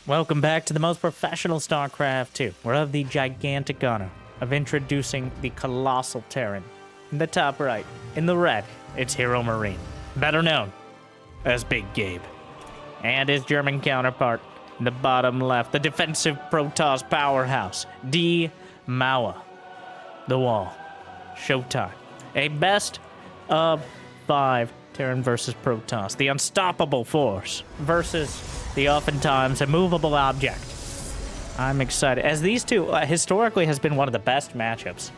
Welcome back to the most professional StarCraft 2. We're of the gigantic honor of introducing the colossal Terran. In the top right, in the red, it's HeroMarine, better known as Big Gabe. And his German counterpart, in the bottom left, the defensive Protoss powerhouse, D. Maua. The Wall. Showtime. A best of 5 Terran versus Protoss. The unstoppable force versus the oftentimes immovable object. I'm excited, as these two historically has been one of the best matchups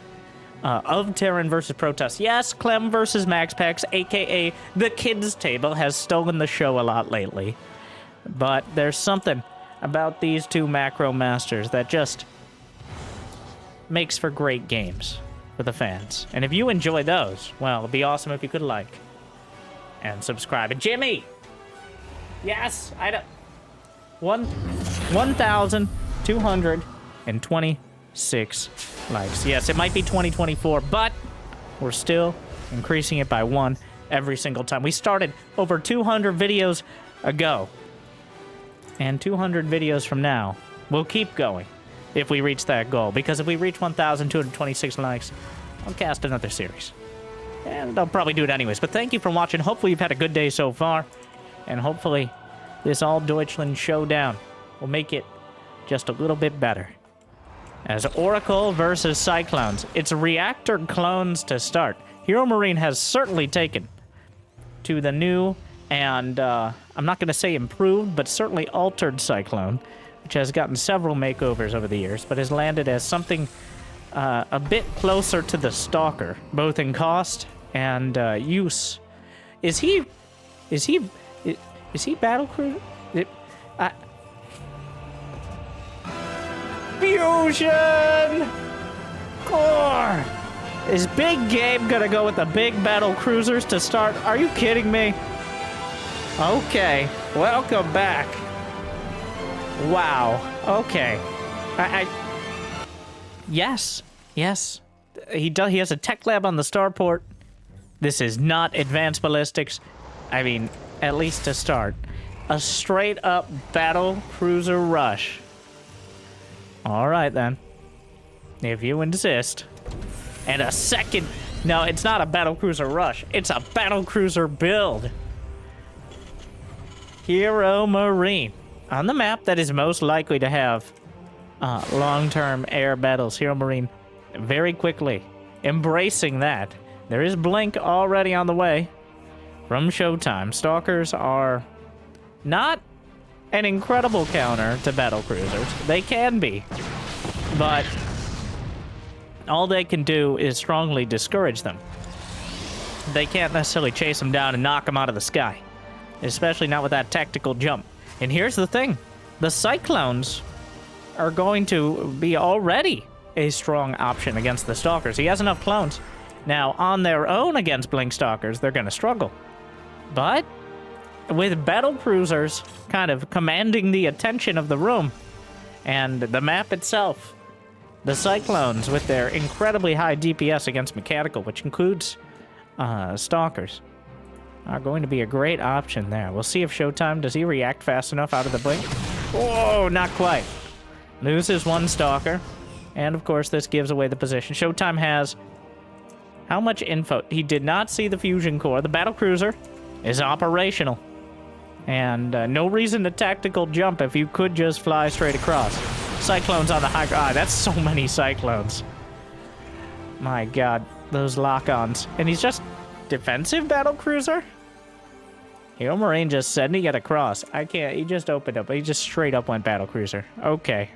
of Terran versus Protoss. Yes, Clem versus MaxPax, aka the kids table, has stolen the show a lot lately. But there's something about these two macro masters that just makes for great games for the fans. And if you enjoy those, well, it'd be awesome if you could like and subscribe. And Jimmy! Yes, I don't... 1,226 likes. Yes, it might be 2024, but we're still increasing it by 1 every single time. We started over 200 videos ago, and 200 videos from now, we'll keep going if we reach that goal, because if we reach 1,226 likes, I'll cast another series. And I'll probably do it anyways, but thank you for watching. Hopefully you've had a good day so far, and hopefully this All Deutschland showdown will make it just a little bit better. As Oracle versus Cyclones, it's reactor clones to start. HeroMarine has certainly taken to the new and, I'm not going to say improved, but certainly altered Cyclone, which has gotten several makeovers over the years, but has landed as something a bit closer to the Stalker, both in cost and use. Is he Battlecruiser? Fusion! Core! Is Big Gabe gonna go with the big Battlecruisers to start? Are you kidding me? Okay, welcome back. Wow, okay. Yes. He has a tech lab on the starport. This is not advanced ballistics. I mean, at least to start. A straight-up Battlecruiser rush. Alright, then. If you insist. And a second... No, it's not a Battlecruiser rush. It's a Battlecruiser build. HeroMarine. On the map that is most likely to have long-term air battles, HeroMarine very quickly embracing that. There is Blink already on the way from Showtime. Stalkers are not an incredible counter to Battlecruisers. They can be, but all they can do is strongly discourage them. They can't necessarily chase them down and knock them out of the sky, especially not with that tactical jump. And here's the thing. The Cyclones are going to be already a strong option against the Stalkers. He has enough clones. Now, on their own against Blink Stalkers, they're going to struggle. But with Battlecruisers kind of commanding the attention of the room and the map itself, the Cyclones with their incredibly high DPS against mechanical, which includes Stalkers, are going to be a great option there. We'll see if Showtime, does he react fast enough out of the blink? Whoa, not quite. Loses one Stalker. And of course, this gives away the position. Showtime has how much info? He did not see the fusion core. The Battlecruiser is operational. And no reason to tactical jump if you could just fly straight across. Cyclones on the high ground. That's so many Cyclones. My god, those lock-ons. And he's just defensive Battlecruiser? HeroMarine just sending it across. I can't, he just opened up. He just straight up went Battlecruiser. Okay.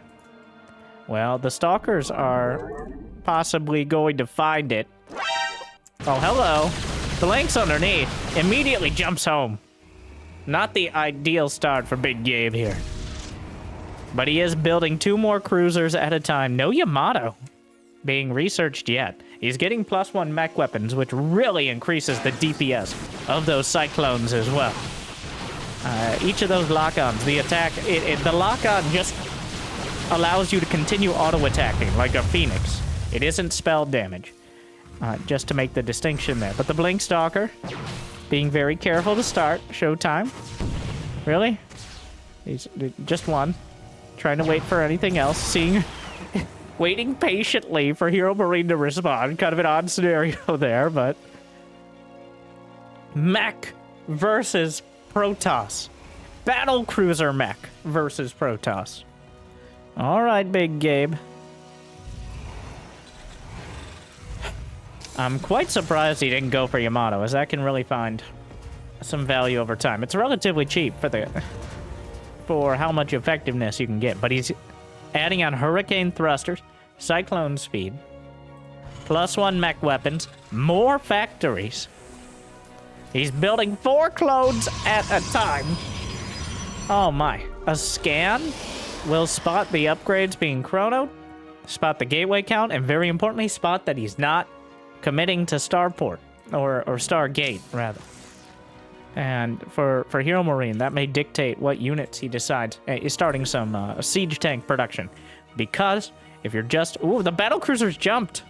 Well, the Stalkers are possibly going to find it. Oh, hello. The Link's underneath. Immediately jumps home. Not the ideal start for Big Gabe here. But he is building 2 more cruisers at a time. No Yamato being researched yet. He's getting +1 mech weapons, which really increases the DPS of those Cyclones as well. Each of those lock-ons, the attack, the lock-on just allows you to continue auto-attacking like a Phoenix. It isn't spell damage, just to make the distinction there. But the Blink Stalker, being very careful to start. Showtime. Really? He's just one. Trying to wait for anything else. Waiting patiently for HeroMarine to respond. Kind of an odd scenario there, but... Mech versus Protoss. Battlecruiser Mech versus Protoss. Alright, Big Gabe. I'm quite surprised he didn't go for Yamato, as that can really find some value over time. It's relatively cheap for how much effectiveness you can get, but he's adding on Hurricane Thrusters, Cyclone Speed, +1 mech weapons, more factories. He's building 4 clones at a time. Oh my. A scan will spot the upgrades being chronoed, spot the gateway count, and very importantly, spot that he's not committing to Starport, or Stargate, rather. And for HeroMarine, that may dictate what units he decides. He's starting some siege tank production. Because if you're just... Ooh, the Battlecruiser's jumped.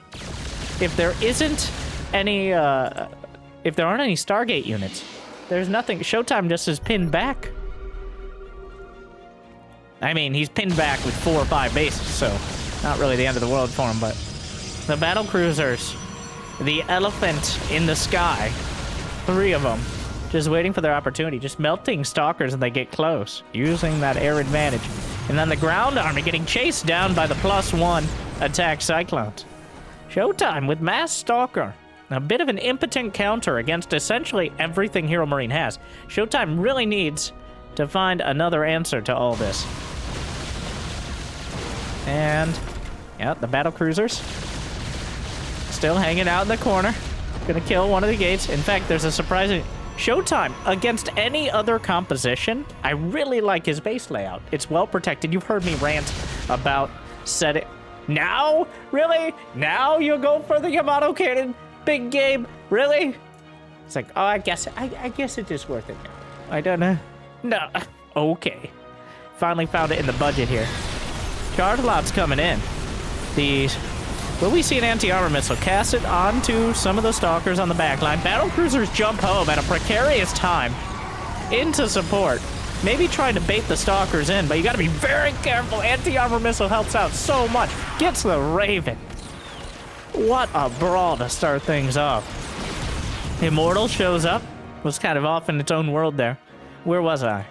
If there isn't any... if there aren't any Stargate units, there's nothing. Showtime just is pinned back. I mean, he's pinned back with 4 or 5 bases, so not really the end of the world for him, but... The Battlecruisers, the elephant in the sky, 3 of them, just waiting for their opportunity, just melting stalkers and they get close, using that air advantage. And then the ground army getting chased down by the +1 attack Cyclones. Showtime with Mass Stalker. A bit of an impotent counter against essentially everything HeroMarine has. Showtime really needs to find another answer to all this. And, yeah, the Battlecruisers still hanging out in the corner. Gonna kill one of the gates. In fact, there's a surprising... Showtime, against any other composition, I really like his base layout. It's well protected. You've heard me rant about setting... Now? Really? Now you go for the Yamato cannon? Big Game? Really? It's like, oh, I guess it is worth it now. I don't know. No. Okay. Finally found it in the budget here. Charge lots coming in. These... Will we see an anti-armor missile cast it onto some of the stalkers on the backline? Battlecruisers jump home at a precarious time into support. Maybe trying to bait the stalkers in, but you gotta be very careful. Anti-armor missile helps out so much. Gets the Raven. What a brawl to start things off. Immortal shows up. Was kind of off in its own world there. Where was I?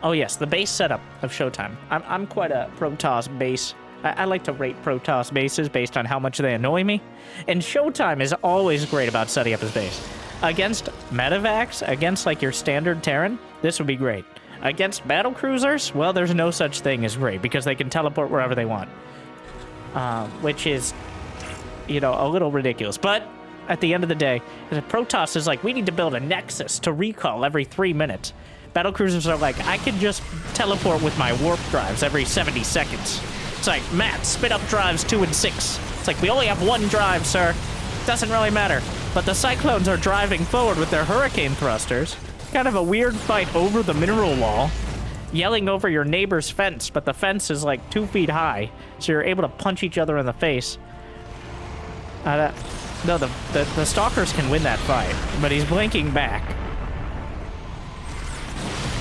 Oh yes, the base setup of Showtime. I'm quite a Protoss base. I like to rate Protoss bases based on how much they annoy me. And Showtime is always great about setting up his base. Against Medivacs, against like your standard Terran, this would be great. Against Battlecruisers, well, there's no such thing as great because they can teleport wherever they want. Which is, you know, a little ridiculous. But at the end of the day, Protoss is like, we need to build a nexus to recall every 3 minutes. Battlecruisers are like, I can just teleport with my warp drives every 70 seconds. It's like, Matt, spit up drives 2 and 6. It's like, we only have 1 drive, sir. Doesn't really matter. But the Cyclones are driving forward with their Hurricane Thrusters. Kind of a weird fight over the mineral wall. Yelling over your neighbor's fence, but the fence is like 2 feet high. So you're able to punch each other in the face. No, the Stalkers can win that fight, but he's blinking back.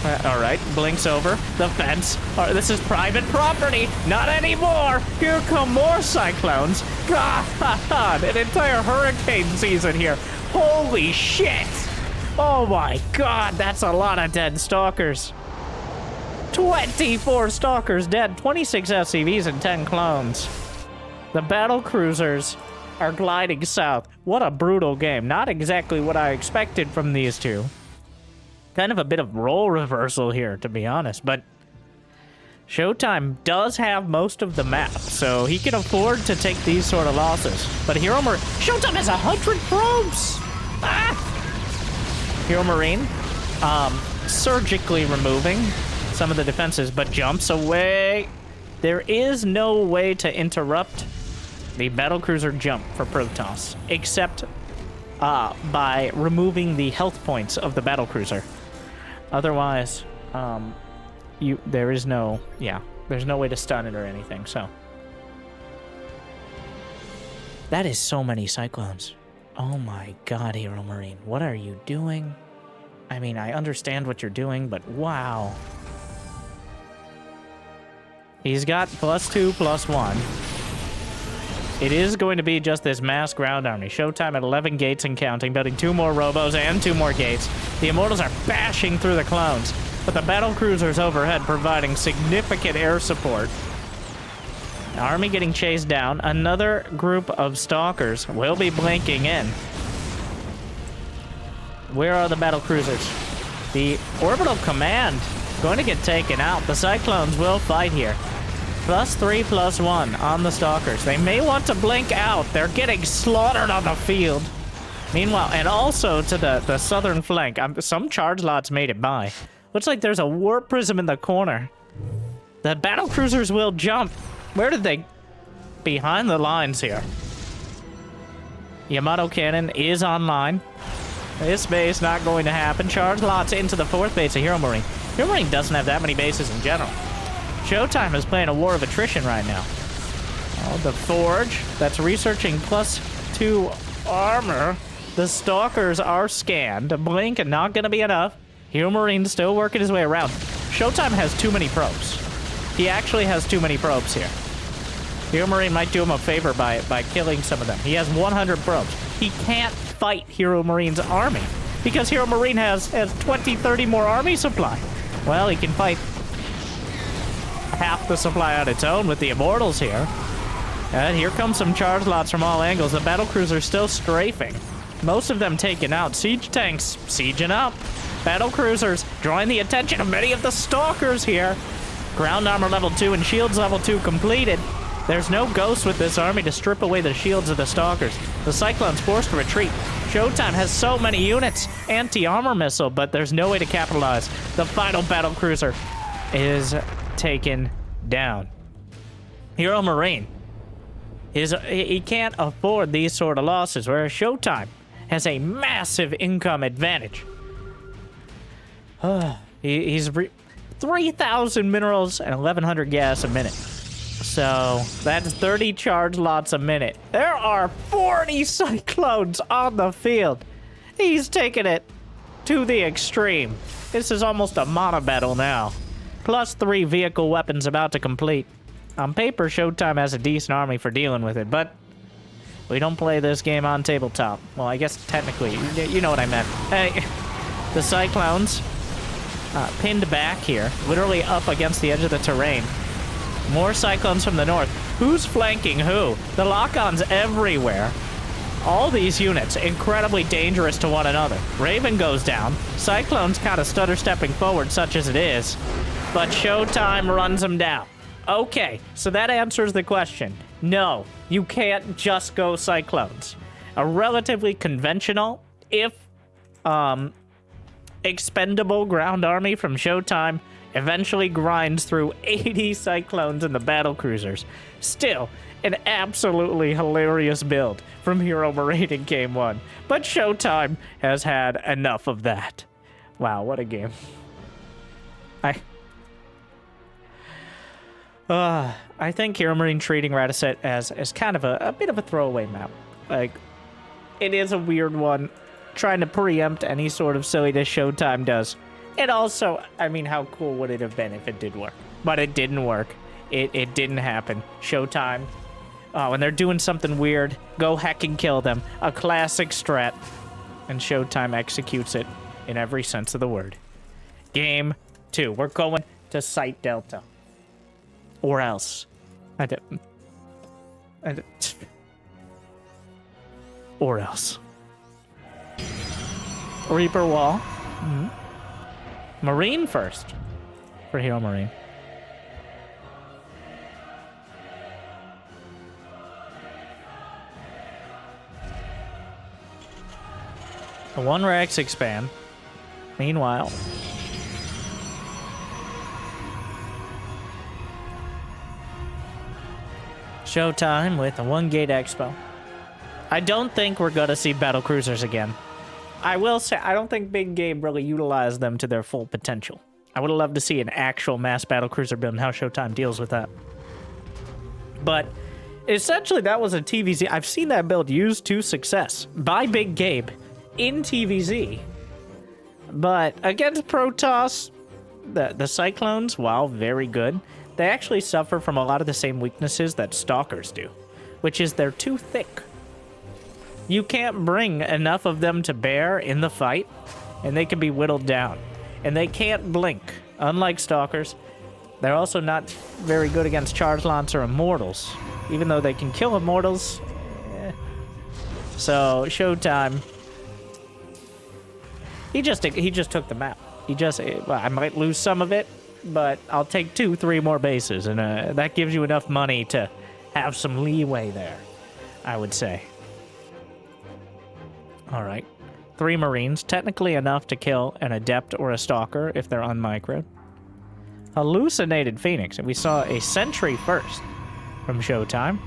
Alright, blinks over the fence. This is private property. Not anymore. Here come more Cyclones. God, an entire hurricane season here. Holy shit. Oh my god, that's a lot of dead Stalkers. 24 Stalkers dead, 26 SCVs, and 10 clones. The Battlecruisers are gliding south. What a brutal game. Not exactly what I expected from these two. Kind of a bit of role reversal here, to be honest, but Showtime does have most of the map, so he can afford to take these sort of losses. But Showtime has 100 probes! Ah! HeroMarine, surgically removing some of the defenses, but jumps away. There is no way to interrupt the Battlecruiser jump for Protoss, except by removing the health points of the Battlecruiser. Otherwise, there's no way to stun it or anything, so. That is so many Cyclones. Oh my god, HeroMarine, what are you doing? I mean, I understand what you're doing, but wow. He's got +2, +1. It is going to be just this mass ground army. Showtime at 11 gates and counting, building 2 more robos and 2 more gates. The Immortals are bashing through the clones, but the Battlecruisers overhead providing significant air support. The army getting chased down. Another group of Stalkers will be blinking in. Where are the Battlecruisers? The Orbital Command going to get taken out. The Cyclones will fight here. +3, +1 on the Stalkers. They may want to blink out. They're getting slaughtered on the field. Meanwhile, and also to the southern flank, some charge lots made it by. Looks like there's a warp prism in the corner. The Battlecruisers will jump. Where did they? Behind the lines here. Yamato Cannon is online. This base not going to happen. Charge lots into the 4th base of HeroMarine. HeroMarine doesn't have that many bases in general. Showtime is playing a war of attrition right now. Oh, the Forge that's researching +2 armor. The Stalkers are scanned. Blink and not going to be enough. HeroMarine still working his way around. Showtime has too many probes. He actually has too many probes here. HeroMarine might do him a favor by killing some of them. He has 100 probes. He can't fight HeroMarine's army because HeroMarine has 20, 30 more army supply. Well, he can fight half the supply on its own with the Immortals here. And here comes some charge lots from all angles. The Battlecruiser's still strafing. Most of them taken out. Siege tanks sieging up. Battlecruisers drawing the attention of many of the Stalkers here. Ground armor level 2 and shields level 2 completed. There's no ghosts with this army to strip away the shields of the Stalkers. The Cyclone's forced to retreat. Showtime has so many units. Anti-armor missile, but there's no way to capitalize. The final Battlecruiser is taken down. HeroMarine he can't afford these sort of losses, whereas Showtime has a massive income advantage. He's 3,000 minerals and 1,100 gas a minute. So that's 30 charge lots a minute. There are 40 Cyclones on the field. He's taking it to the extreme. This is almost a mono battle now. +3 vehicle weapons about to complete. On paper, Showtime has a decent army for dealing with it, but we don't play this game on tabletop. Well, I guess technically, you know what I meant. Hey, the Cyclones pinned back here, literally up against the edge of the terrain. More Cyclones from the north. Who's flanking who? The lock-ons everywhere. All these units incredibly dangerous to one another. Raven goes down. Cyclones kind of stutter-stepping forward, such as it is. But Showtime runs them down. Okay, so that answers the question. No, you can't just go Cyclones. A relatively conventional, if expendable ground army from Showtime eventually grinds through 80 Cyclones in the Battlecruisers. Still, an absolutely hilarious build from HeroMarine in Game 1. But Showtime has had enough of that. Wow, what a game. I think HeroMarine treating Radiset as kind of a bit of a throwaway map. Like, it is a weird one, trying to preempt any sort of silliness Showtime does. And also, I mean, how cool would it have been if it did work? But it didn't work. It didn't happen. Showtime, when they're doing something weird, go heck and kill them. A classic strat. And Showtime executes it in every sense of the word. Game 2. We're going to Site Delta. Or else. Or else. Reaper Wall. Mm-hmm. Marine first. For HeroMarine. A 1 Rex expand. Meanwhile. Showtime with a 1 Gate Expo. I don't think we're gonna see Battlecruisers again. I will say, I don't think Big Game really utilized them to their full potential. I would have loved to see an actual mass Battlecruiser build and how Showtime deals with that. But essentially, that was a TVZ. I've seen that build used to success by Big Gabe in TVZ. But against Protoss, the Cyclones, while very good, they actually suffer from a lot of the same weaknesses that Stalkers do, which is they're too thick. You can't bring enough of them to bear in the fight, and they can be whittled down. And they can't blink, unlike Stalkers. They're also not very good against Charge Lance or Immortals, even though they can kill Immortals. So, Showtime, he just took the map. Well, I might lose some of it, but I'll take 2-3 more bases, and that gives you enough money to have some leeway there, I would say. All right. 3 Marines, technically enough to kill an Adept or a Stalker if they're unmicroed. Hallucinated Phoenix, and we saw a Sentry first from Showtime.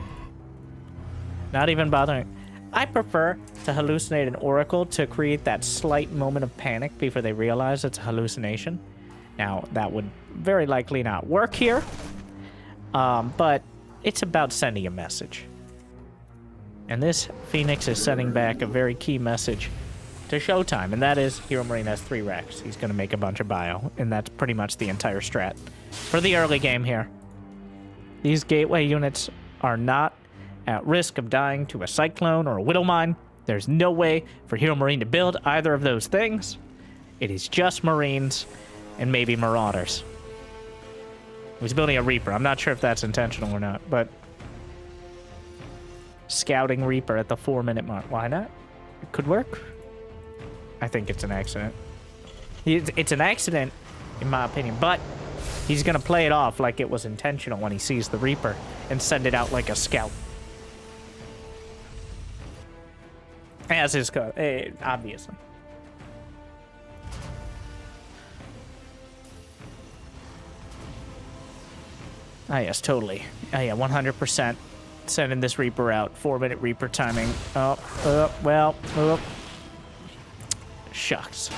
Not even bothering. I prefer to hallucinate an Oracle to create that slight moment of panic before they realize it's a hallucination. Now, that would very likely not work here, but it's about sending a message. And this Phoenix is sending back a very key message to Showtime, and that is HeroMarine has 3 Rex. He's going to make a bunch of bio, and that's pretty much the entire strat for the early game here. These gateway units are not at risk of dying to a Cyclone or a Whittle Mine. There's no way for HeroMarine to build either of those things. It is just Marines and maybe Marauders. He's building a Reaper. I'm not sure if that's intentional or not, but Scouting Reaper at the 4-minute mark. Why not? It could work. I think it's an accident. It's an accident, in my opinion, but he's going to play it off like it was intentional when he sees the Reaper and send it out like a scout. As his obviously. Ah, yes, totally. Ah, yeah, 100%. Sending this Reaper out. 4-minute Reaper timing. Well. Shucks.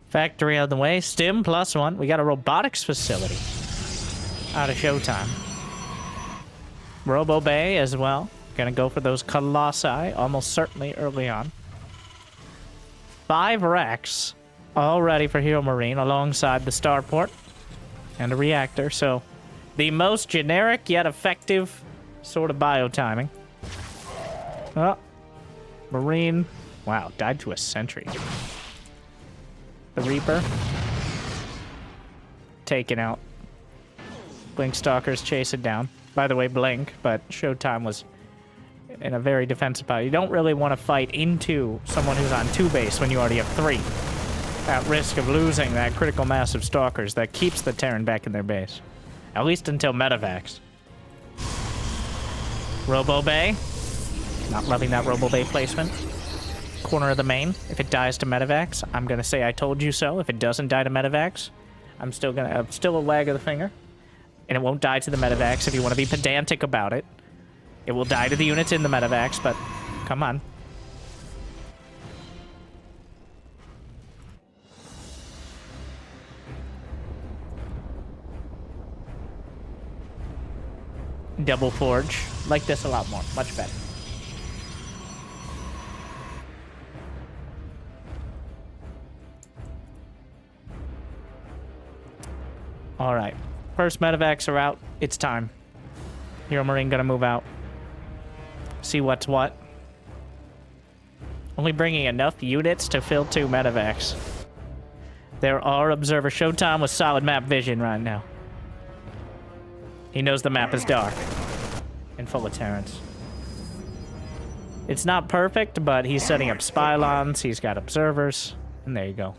Factory out of the way. Stim +1. We got a robotics facility out of Showtime. Robo Bay as well. Gonna go for those Colossi almost certainly early on. 5 Rex all ready for HeroMarine alongside the starport and a reactor. So the most generic yet effective sort of bio timing. Oh, Marine. Wow, died to a Sentry. The Reaper. Taken out. Blink Stalkers chase it down. By the way, Blink, but Showtime was in a very defensive spot. You don't really want to fight into someone who's on 2 base when you already have 3. At risk of losing that critical mass of Stalkers that keeps the Terran back in their base. At least until Medivacs. Robo Bay. Not loving that Robo Bay placement. Corner of the main. If it dies to Medivacs, I'm going to say I told you so. If it doesn't die to Medivacs, I'm still a wag of the finger. And it won't die to the Medivacs if you want to be pedantic about it. It will die to the units in the Medivacs, but come on. Double Forge. Like this a lot more. Much better. Alright. First Medivacs are out. It's time. HeroMarine gonna move out. See what's what. Only bringing enough units to fill 2 Medivacs. There are observers. Showtime with solid map vision right now. He knows the map is dark and full of Terrans. It's not perfect, but he's setting up Spylons. He's got observers. And there you go.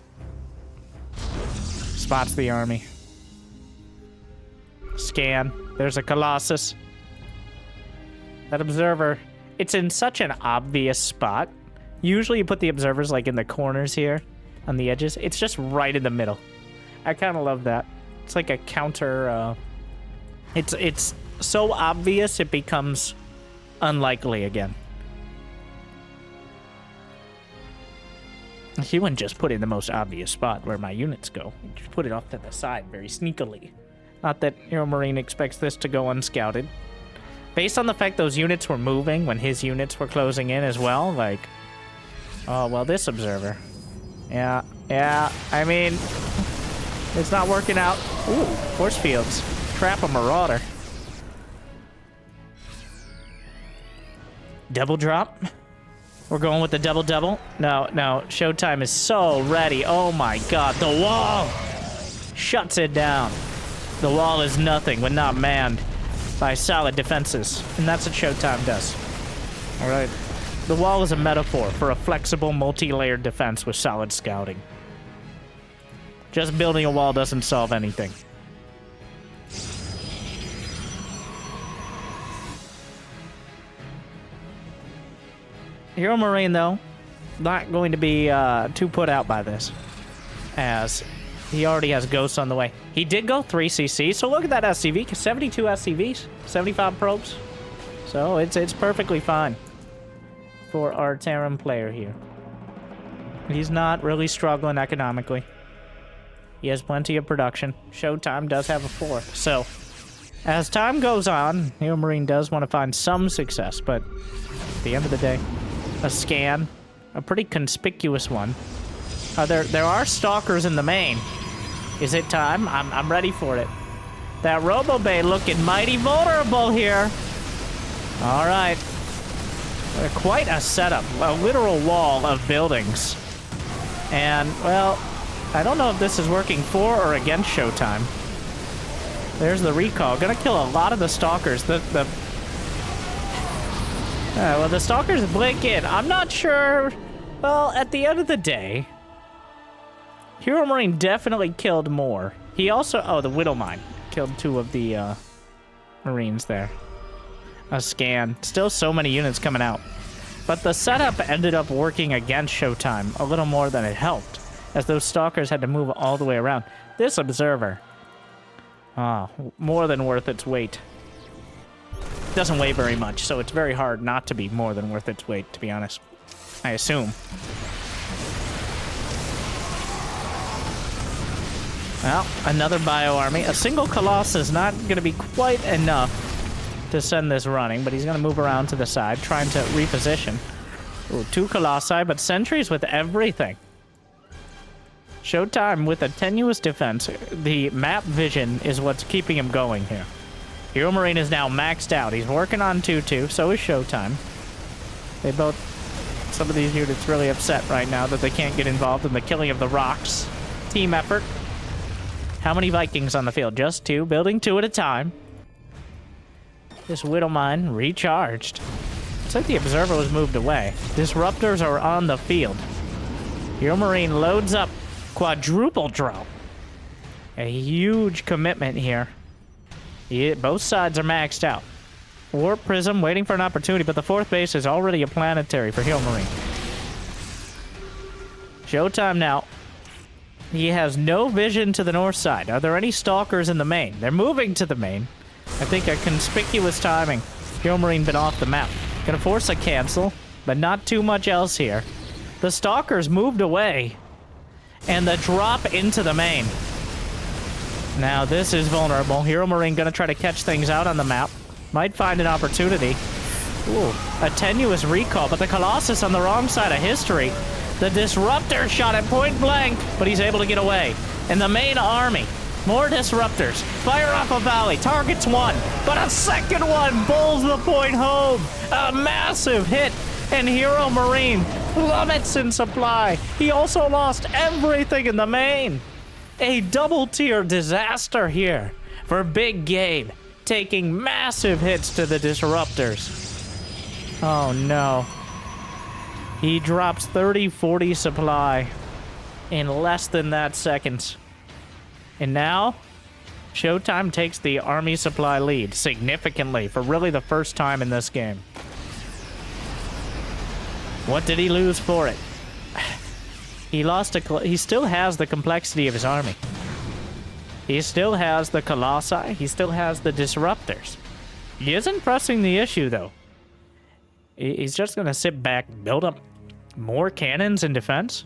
Spots the army. Scan. There's a Colossus. That observer, it's in such an obvious spot. Usually you put the observers like in the corners here on the edges. It's just right in the middle. I kind of love that. It's like a counter... It's so obvious it becomes unlikely again. He wouldn't just put it in the most obvious spot where my units go. He just put it off to the side very sneakily. Not that HeroMarine expects this to go unscouted. Based on the fact those units were moving when his units were closing in as well, like... Oh, well, this observer. Yeah, I mean, it's not working out. Ooh, force fields. Trap a marauder. Double drop. We're going with the double. No, Showtime is so ready. Oh my god, the wall shuts it down. The wall is nothing when not manned by solid defenses, and that's what Showtime does. All right. The wall is a metaphor for a flexible, multi-layered defense with solid scouting. Just building a wall doesn't solve anything. HeroMarine, though, not going to be too put out by this, as he already has ghosts on the way. He did go 3 CC, so look at that SCV, 72 SCVs, 75 probes. So it's perfectly fine for our Terran player here. He's not really struggling economically. He has plenty of production. Showtime does have a 4. So, as time goes on, HeroMarine does want to find some success, but at the end of the day, a scan, a pretty conspicuous one. There are stalkers in the main. Is it time? I'm ready for it. That Robo-Bay looking mighty vulnerable here. All right. Quite a setup, a literal wall of buildings. And, well, I don't know if this is working for or against Showtime. There's the recall. Gonna kill a lot of the stalkers. Well, the stalkers blink in. I'm not sure. Well, at the end of the day, HeroMarine definitely killed more. He also, oh, the Widowmine killed 2 of the Marines there. A scan. Still so many units coming out. But the setup ended up working against Showtime a little more than it helped, as those stalkers had to move all the way around. This observer, more than worth its weight. Doesn't weigh very much, so it's very hard not to be more than worth its weight, to be honest. I assume. Well, another bio-army. A single Colossus is not going to be quite enough to send this running, but he's going to move around to the side, trying to reposition. Ooh, 2 Colossi, but sentries with everything. Showtime with a tenuous defense. The map vision is what's keeping him going here. HeroMarine is now maxed out. He's working on 2-2, so is Showtime. They both... Some of these units really upset right now that they can't get involved in the killing of the rocks. Team effort. How many Vikings on the field? Just 2, building 2 at a time. This Widowmine recharged. Looks like the observer was moved away. Disruptors are on the field. HeroMarine loads up quadruple drone. A huge commitment here. Both sides are maxed out. Warp Prism waiting for an opportunity, but the 4th base is already a planetary for HeroMarine. Showtime now. He has no vision to the north side. Are there any stalkers in the main? They're moving to the main. I think a conspicuous timing. HeroMarine been off the map. Gonna force a cancel, but not too much else here. The stalkers moved away. And the drop into the main. Now this is vulnerable. HeroMarine gonna try to catch things out on the map. Might find an opportunity. Ooh, a tenuous recall, but the Colossus on the wrong side of history. The Disruptor shot at point blank, but he's able to get away. And the main army. More Disruptors. Fire off a volley. Targets 1. But a second one bowls the point home. A massive hit. And HeroMarine plummets in supply. He also lost everything in the main. A double-tier disaster here for Big Gabe. Taking massive hits to the Disruptors. Oh no. He drops 30-40 supply in less than that seconds. And now, Showtime takes the army supply lead significantly for really the first time in this game. What did he lose for it? He still has the complexity of his army. He still has the Colossi. He still has the Disruptors. He isn't pressing the issue, though. He's just going to sit back, build up more cannons in defense.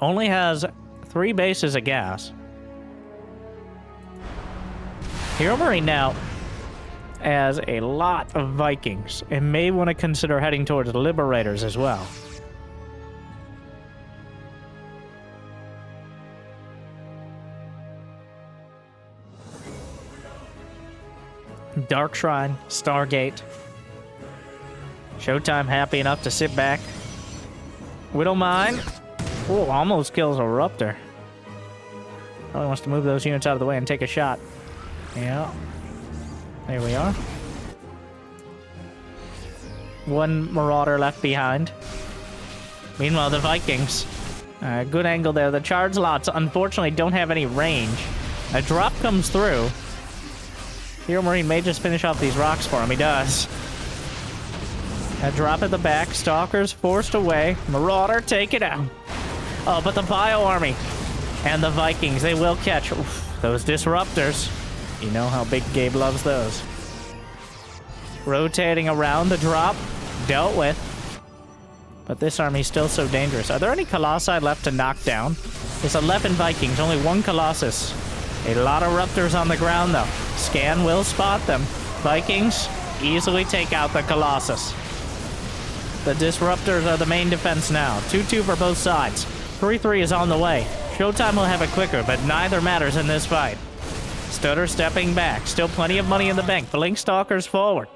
Only has 3 bases of gas. HeroMarine now has a lot of Vikings and may want to consider heading towards Liberators as well. Dark Shrine, Stargate. Showtime happy enough to sit back. Widowmine. Oh, almost kills a Ruptor. Probably wants to move those units out of the way and take a shot. Yeah. There we are. One Marauder left behind. Meanwhile, the Vikings. Good angle there. The charge lots, unfortunately, don't have any range. A drop comes through. HeroMarine may just finish off these rocks for him. He does. A drop at the back. Stalkers forced away. Marauder, take it out. Oh, but the Bio Army and the Vikings, they will catch those disruptors. You know how Big Gabe loves those. Rotating around the drop. Dealt with. But this army's still so dangerous. Are there any Colossi left to knock down? There's 11 Vikings, only one Colossus. A lot of Ruptors on the ground, though. Scan will spot them. Vikings easily take out the Colossus. The Disruptors are the main defense now. 2-2 for both sides. 3-3 is on the way. Showtime will have it quicker, but neither matters in this fight. Stutter stepping back. Still plenty of money in the bank. Blink Stalkers forward.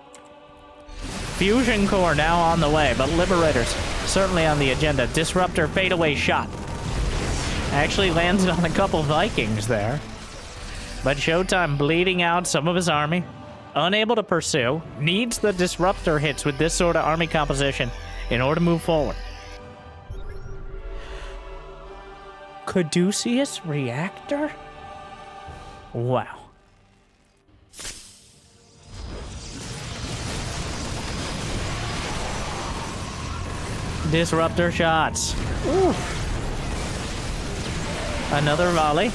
Fusion Core now on the way, but Liberators certainly on the agenda. Disruptor fadeaway shot. Actually landed on a couple Vikings there. But Showtime bleeding out some of his army. Unable to pursue. Needs the Disruptor hits with this sort of army composition in order to move forward. Caduceus Reactor? Wow. Disruptor shots. Ooh. Another volley.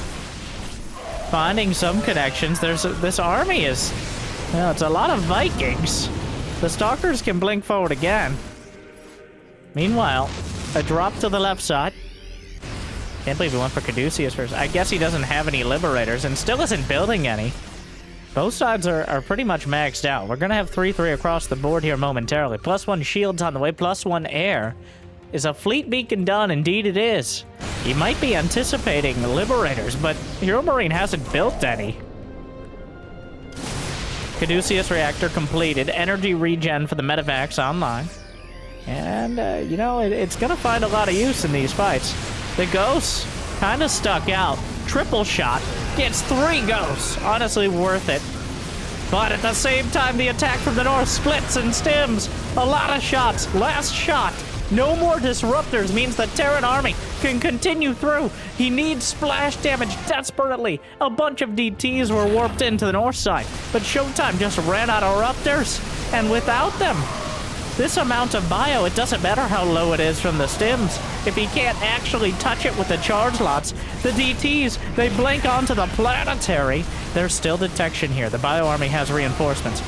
Finding some connections. This army is... Well, it's a lot of Vikings. The Stalkers can blink forward again. Meanwhile, a drop to the left side. Can't believe he went for Caduceus first. I guess he doesn't have any Liberators and still isn't building any. Both sides are pretty much maxed out. We're going to have 3-3 across the board here momentarily. +1 shields on the way, +1 air. Is a fleet beacon done? Indeed it is. He might be anticipating Liberators, but HeroMarine hasn't built any. Caduceus Reactor completed. Energy regen for the Medivacs online. And, you know, it's going to find a lot of use in these fights. The Ghosts kind of stuck out. Triple shot. Gets 3 Ghosts. Honestly worth it. But at the same time, the attack from the north splits and stims. A lot of shots. Last shot. No more Disruptors means the Terran army can continue through. He needs splash damage desperately. A bunch of DTs were warped into the north side, but Showtime just ran out of Ruptors, and without them, this amount of bio, it doesn't matter how low it is from the stims. If he can't actually touch it with the charge lots, the DTs, they blink onto the planetary. There's still detection here. The bio army has reinforcements.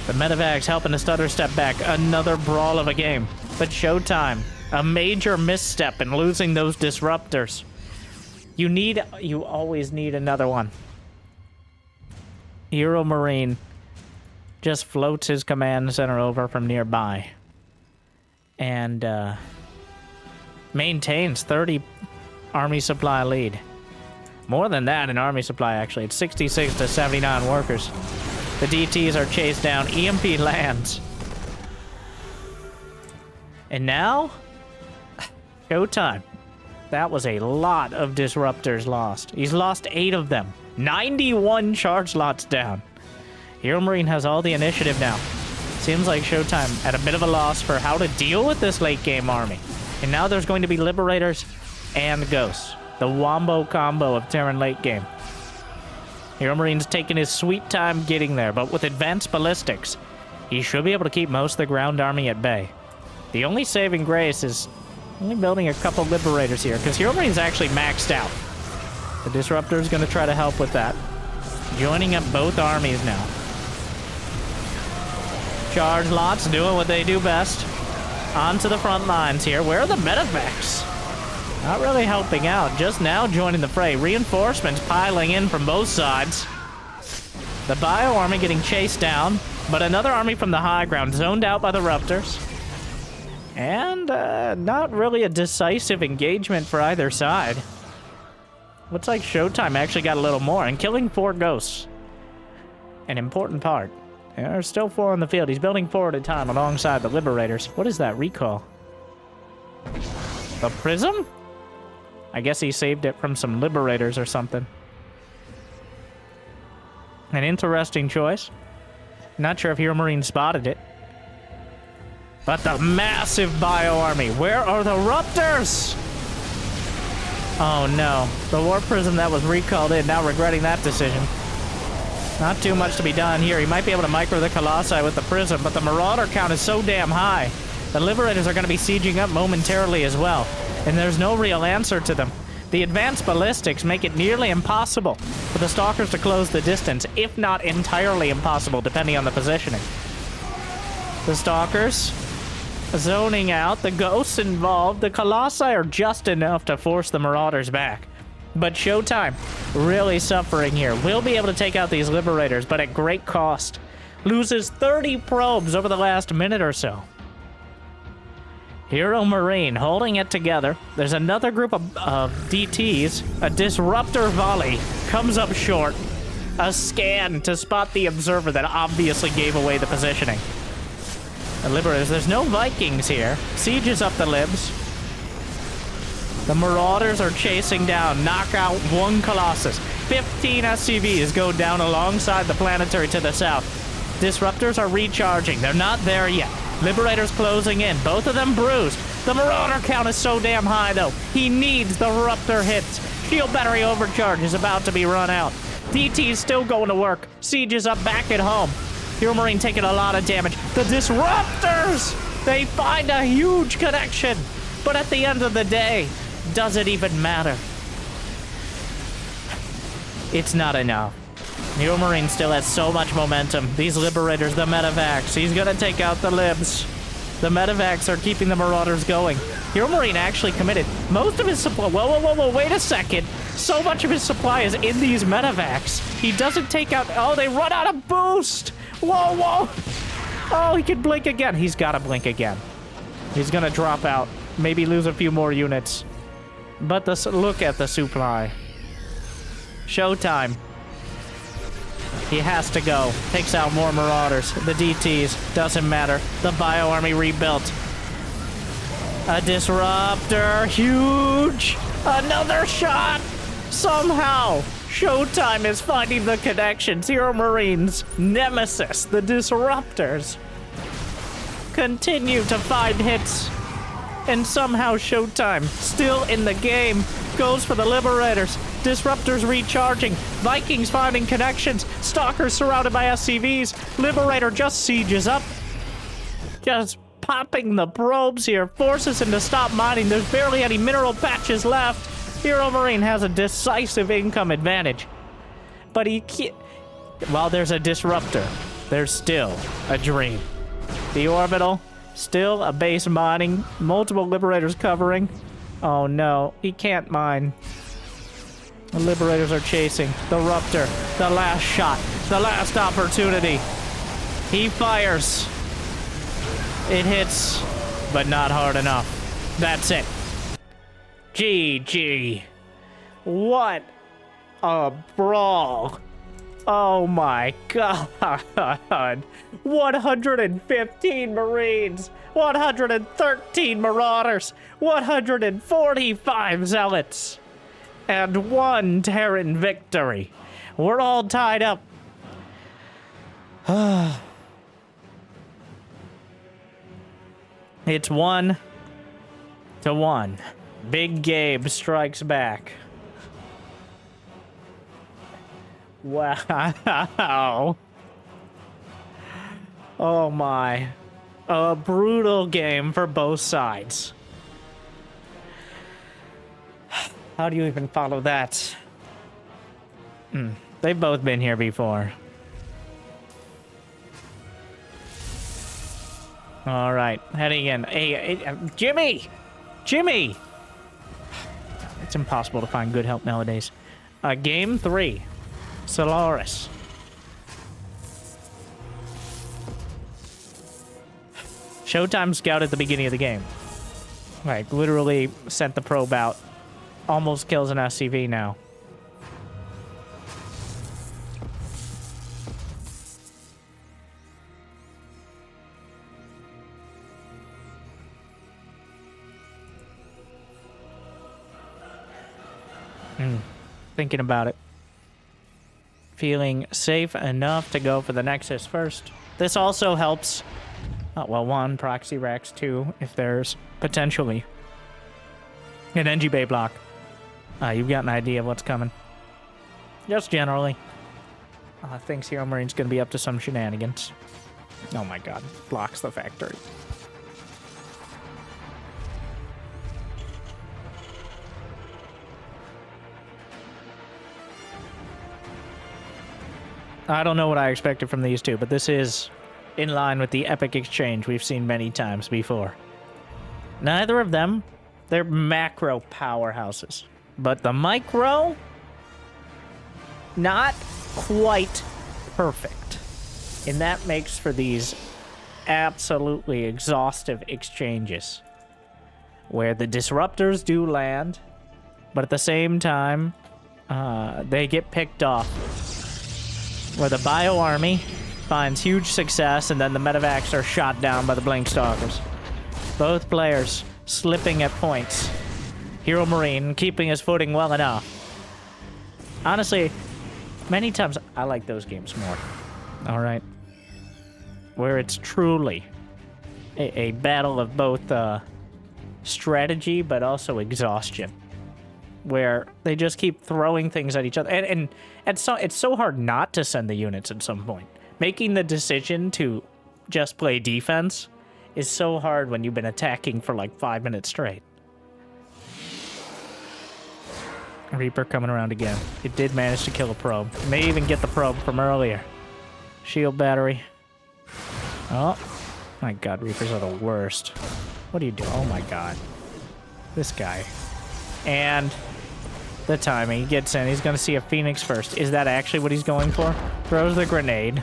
The Medivacs helping the Stutter step back. Another brawl of a game. But Showtime, a major misstep in losing those Disruptors. You always need another one. HeroMarine just floats his command center over from nearby. And maintains 30 army supply lead. More than that in army supply, actually. It's 66 to 79 workers. The DTs are chased down. EMP lands. And now, Showtime. That was a lot of Disruptors lost. He's lost 8 of them. 91 charge lots down. HeroMarine has all the initiative now. Seems like Showtime at a bit of a loss for how to deal with this late game army. And now there's going to be Liberators and Ghosts. The wombo combo of Terran late game. HeroMarine's taking his sweet time getting there, but with advanced ballistics, he should be able to keep most of the ground army at bay. The only saving grace is only building a couple Liberators here, because HeroMarine's actually maxed out. The Disruptor's going to try to help with that. Joining up both armies now. Charge lots doing what they do best. On to the front lines here. Where are the Medivacs? Not really helping out. Just now joining the fray. Reinforcements piling in from both sides. The bio army getting chased down, but another army from the high ground zoned out by the Ruptors. And not really a decisive engagement for either side. Looks like Showtime actually got a little more, and killing 4 Ghosts. an important part. There are still 4 on the field. He's building 4 at a time alongside the Liberators. What is that recall? The Prism? I guess he saved it from some Liberators or something. An interesting choice. Not sure if HeroMarine spotted it. But the massive bio army. Where are the Ruptors? Oh no. The Warp Prism that was recalled in. Now regretting that decision. Not too much to be done here. He might be able to micro the Colossi with the Prism, but the Marauder count is so damn high. The Liberators are going to be sieging up momentarily as well, and there's no real answer to them. The advanced ballistics make it nearly impossible for the Stalkers to close the distance, if not entirely impossible, depending on the positioning. The Stalkers zoning out, the Ghosts involved, the Colossi are just enough to force the Marauders back. But Showtime really suffering here. Will be able to take out these Liberators, but at great cost. Loses 30 probes over the last minute or so. HeroMarine holding it together. There's another group of DTs. A Disruptor volley comes up short. A scan to spot the Observer that obviously gave away the positioning. The Liberators, there's no Vikings here. Sieges up the Libs. The Marauders are chasing down, knock out 1 Colossus. 15 SCVs go down alongside the Planetary to the south. Disruptors are recharging. They're not there yet. Liberators closing in. Both of them bruised. The Marauder count is so damn high, though. He needs the Ruptor hits. Shield battery overcharge is about to be run out. DT's still going to work. Siege is up back at home. HeroMarine taking a lot of damage. The Disruptors! They find a huge connection. But at the end of the day, does it even matter? It's not enough. HeroMarine still has so much momentum. These Liberators, the Medivacs, he's gonna take out the Libs. The Medivacs are keeping the Marauders going. HeroMarine actually committed most of his supply. Whoa, wait a second. So much of his supply is in these Medivacs. He doesn't take out, oh, they run out of boost. Whoa. Oh, he can blink again. He's gotta blink again. He's gonna drop out. Maybe lose a few more units. But look at the supply. Showtime. He has to go. Takes out more Marauders. The DTs. Doesn't matter. The Bio Army rebuilt. A Disruptor. Huge. Another shot. Somehow, Showtime is finding the connections. HeroMarine's nemesis, the Disruptors, continue to find hits. And somehow Showtime, still in the game, goes for the Liberators. Disruptors recharging. Vikings finding connections. Stalkers surrounded by SCVs. Liberator just sieges up. Just popping the probes here. Forces him to stop mining. There's barely any mineral patches left. HeroMarine has a decisive income advantage. But he can't... While there's a Disruptor, there's still a dream. The Orbital... Still a base mining. Multiple Liberators covering. Oh no, he can't mine. The Liberators are chasing. The Ruptor. The last shot. The last opportunity. He fires. It hits, but not hard enough. That's it. GG. What a brawl. Oh my god. 115 Marines, 113 Marauders, 145 Zealots, and 1 Terran victory. We're all tied up. It's 1-1. Big Gabe strikes back. Wow. Oh my. A brutal game for both sides. How do you even follow that? They've both been here before. All right, heading in. Hey, Jimmy! Jimmy! It's impossible to find good help nowadays. Game 3. Solaris. Showtime scout at the beginning of the game. Like, literally sent the probe out. Almost kills an SCV now. Thinking about it. Feeling safe enough to go for the Nexus first. This also helps, well, 1, proxy racks, 2, if there's potentially an NG Bay block. You've got an idea of what's coming. Just generally. Thinks HeroMarine's gonna be up to some shenanigans. Oh my god, blocks the factory. I don't know what I expected from these two, but this is in line with the epic exchange we've seen many times before. Neither of them, they're macro powerhouses. But the micro, not quite perfect. And that makes for these absolutely exhaustive exchanges, where the disruptors do land, but at the same time, they get picked off. Where the Bio Army finds huge success, and then the Medevacs are shot down by the Blink Stalkers. Both players slipping at points. HeroMarine keeping his footing well enough. Honestly, many times I like those games more. Alright. Where it's truly a battle of both strategy, but also exhaustion. Where they just keep throwing things at each other. And so it's so hard not to send the units at some point. Making the decision to just play defense is so hard when you've been attacking for like 5 minutes straight. Reaper coming around again. It did manage to kill a probe. May even get the probe from earlier. Shield battery. Oh, my god, Reapers are the worst. What do you do? Oh my god. This guy. And the timing. He gets in. He's going to see a Phoenix first. Is that actually what he's going for? Throws the grenade.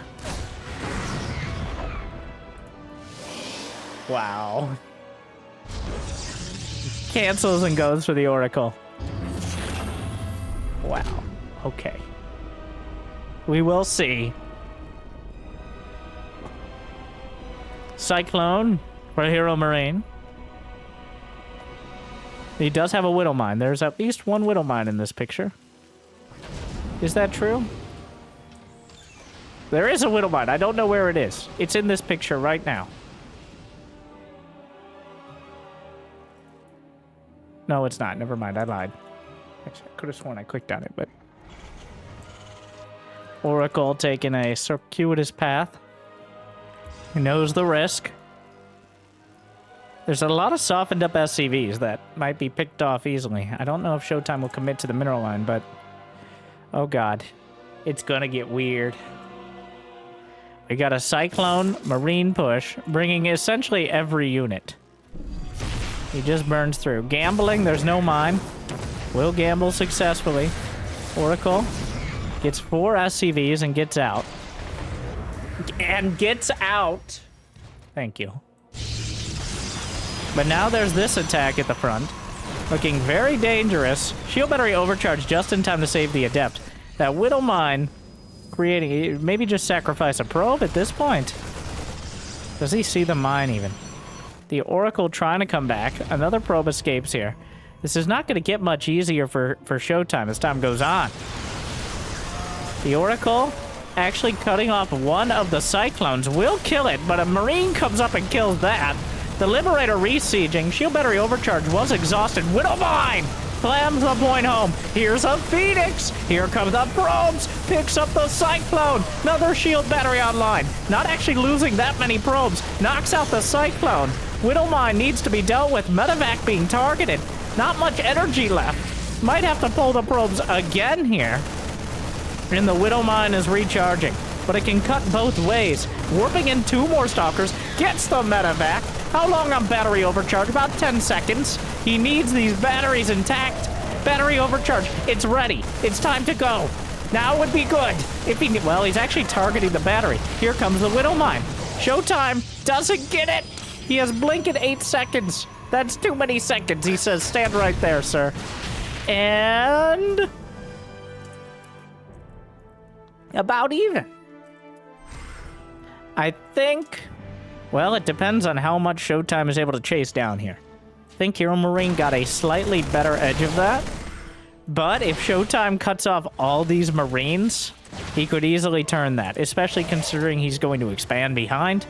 Wow. Cancels and goes for the Oracle. Wow. Okay. We will see. Cyclone for HeroMarine. He does have a Widow Mine. There's at least one Widow Mine in this picture. Is that true? There is a Widow Mine. I don't know where it is. It's in this picture right now. No, it's not. Never mind. I lied. Actually, I could have sworn I clicked on it, but... Oracle taking a circuitous path. He knows the risk. There's a lot of softened up SCVs that might be picked off easily. I don't know if Showtime will commit to the mineral line, but... Oh god. It's gonna get weird. We got a Cyclone Marine push, bringing essentially every unit. He just burns through. Gambling, there's no mine. Will gamble successfully. Oracle gets 4 SCVs and gets out. And gets out! Thank you. But now there's this attack at the front. Looking very dangerous. Shield battery overcharged just in time to save the Adept. That Widow Mine creating... Maybe just sacrifice a probe at this point. Does he see the mine even? The Oracle trying to come back. Another probe escapes here. This is not going to get much easier for Showtime as time goes on. The Oracle actually cutting off one of the Cyclones will kill it, but a Marine comes up and kills that. The Liberator re-sieging. Shield battery overcharge was exhausted. Widow Mine slams the point home. Here's a Phoenix. Here comes the probes. Picks up the Cyclone. Another shield battery online. Not actually losing that many probes. Knocks out the Cyclone. Widow Mine needs to be dealt with. Medevac being targeted. Not much energy left. Might have to pull the probes again here. And the Widow Mine is recharging. But it can cut both ways. Warping in 2 more Stalkers. Gets the Medevac. How long on battery overcharge? About 10 seconds. He needs these batteries intact. Battery overcharge. It's ready. It's time to go. Now would be good. If he... Well, he's actually targeting the battery. Here comes the Widow Mine. Showtime doesn't get it. He has blink in 8 seconds. That's too many seconds. He says, stand right there, sir. And... about even. I think... Well, it depends on how much Showtime is able to chase down here. I think HeroMarine got a slightly better edge of that. But if Showtime cuts off all these Marines, he could easily turn that, especially considering he's going to expand behind.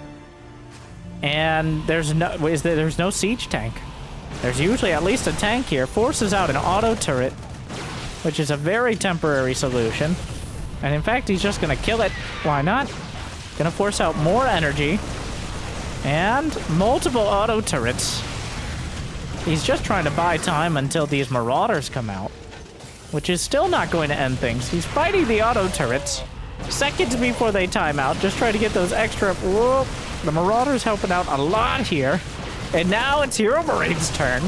And there's no siege tank. There's usually at least a tank here. Forces out an auto turret, which is a very temporary solution. And in fact, he's just gonna kill it. Why not? Gonna force out more energy. And multiple auto turrets. He's just trying to buy time until these Marauders come out, which is still not going to end things. He's fighting the auto turrets seconds before they time out, just trying to get those extra... Whoop. The Marauders helping out a lot here. And now it's HeroMarine's turn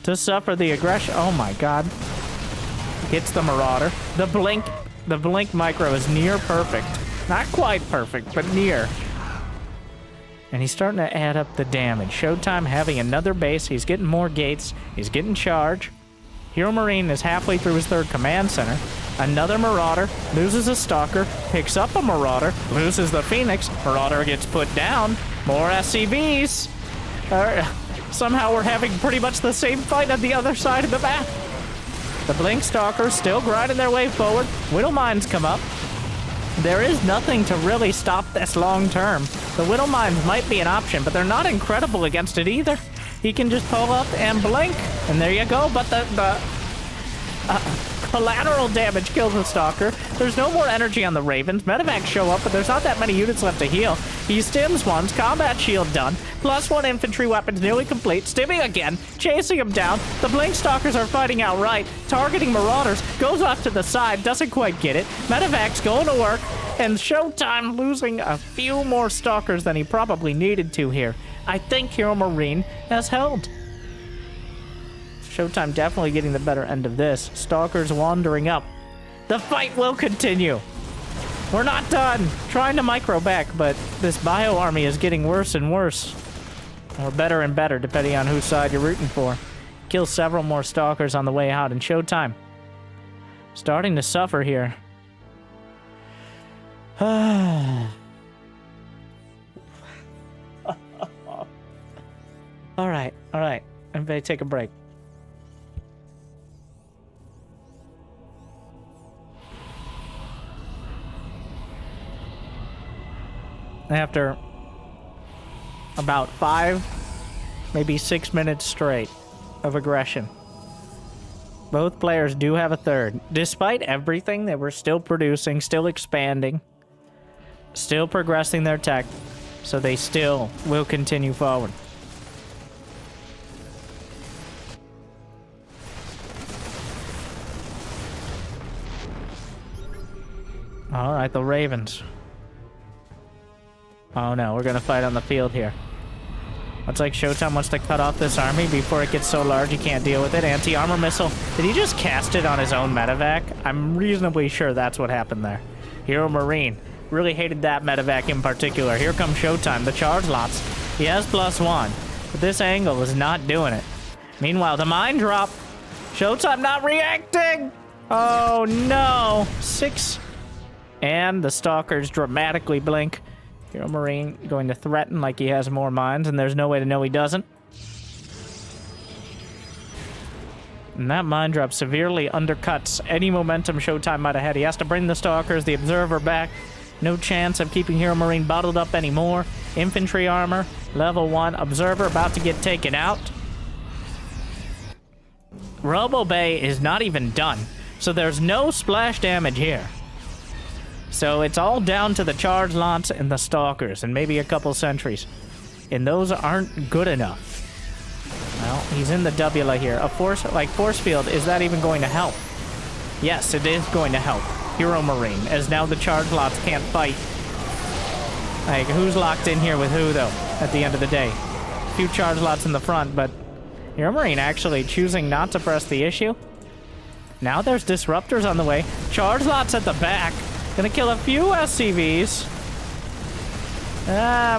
to suffer the aggression. Oh my god. Hits the Marauder. The blink micro is near perfect. Not quite perfect, but near. And he's starting to add up the damage. Showtime having another base. He's getting more gates. He's getting charge. HeroMarine is halfway through his third command center. Another Marauder. Loses a Stalker. Picks up a Marauder. Loses the Phoenix. Marauder gets put down. More SCVs. Somehow we're having pretty much the same fight on the other side of the map. The Blink Stalkers still grinding their way forward. Whittle Mines come up. There is nothing to really stop this long term. The Whittle Mines might be an option, but they're not incredible against it either. He can just pull up and blink, and there you go. But the collateral damage kills the Stalker. There's no more energy on the Ravens. Medevacs show up, but there's not that many units left to heal. He stims once. Combat shield done. +1 infantry weapons nearly complete. Stimming again. Chasing him down. The Blink Stalkers are fighting outright. Targeting Marauders. Goes off to the side. Doesn't quite get it. Medevacs going to work. And Showtime losing a few more Stalkers than he probably needed to here. I think HeroMarine has held. Showtime definitely getting the better end of this. Stalkers wandering up. The fight will continue. We're not done. Trying to micro back, but this bio army is getting worse and worse. Or better and better, depending on whose side you're rooting for. Kill several more Stalkers on the way out, and Showtime starting to suffer here. All right. Everybody take a break. After about 5, maybe 6 minutes straight of aggression, both players do have a third. Despite everything, they were still producing, still expanding, still progressing their tech, so they still will continue forward. All right, the Ravens. Oh no, we're gonna fight on the field here. Looks like Showtime wants to cut off this army before it gets so large he can't deal with it. Anti-armor missile. Did he just cast it on his own medevac? I'm reasonably sure that's what happened there. HeroMarine. Really hated that medevac in particular. Here comes Showtime. The charge lots. He has +1. But this angle is not doing it. Meanwhile, the mine drop. Showtime not reacting! Oh no! 6. And the Stalkers dramatically blink. HeroMarine going to threaten like he has more mines, and there's no way to know he doesn't. And that mine drop severely undercuts any momentum Showtime might have had. He has to bring the Stalkers, the Observer back. No chance of keeping HeroMarine bottled up anymore. Infantry armor, level 1. Observer about to get taken out. Robo Bay is not even done, so there's no splash damage here. So it's all down to the charge lots and the Stalkers, and maybe a couple sentries. And those aren't good enough. Well, he's in the W here. A force field, is that even going to help? Yes, it is going to help HeroMarine, as now the charge lots can't fight. Like, who's locked in here with who, though, at the end of the day? A few charge lots in the front, but HeroMarine actually choosing not to press the issue. Now there's disruptors on the way. Charge lots at the back. Gonna kill a few SCVs.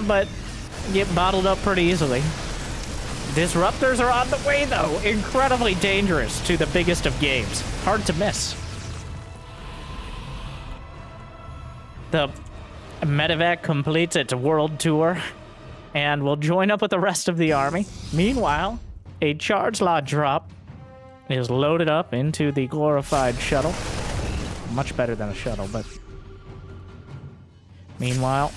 But get bottled up pretty easily. Disruptors are on the way, though. Incredibly dangerous to the biggest of games. Hard to miss. The medevac completes its world tour and will join up with the rest of the army. Meanwhile, a charge lot drop is loaded up into the glorified shuttle. Much better than a shuttle, but... Meanwhile,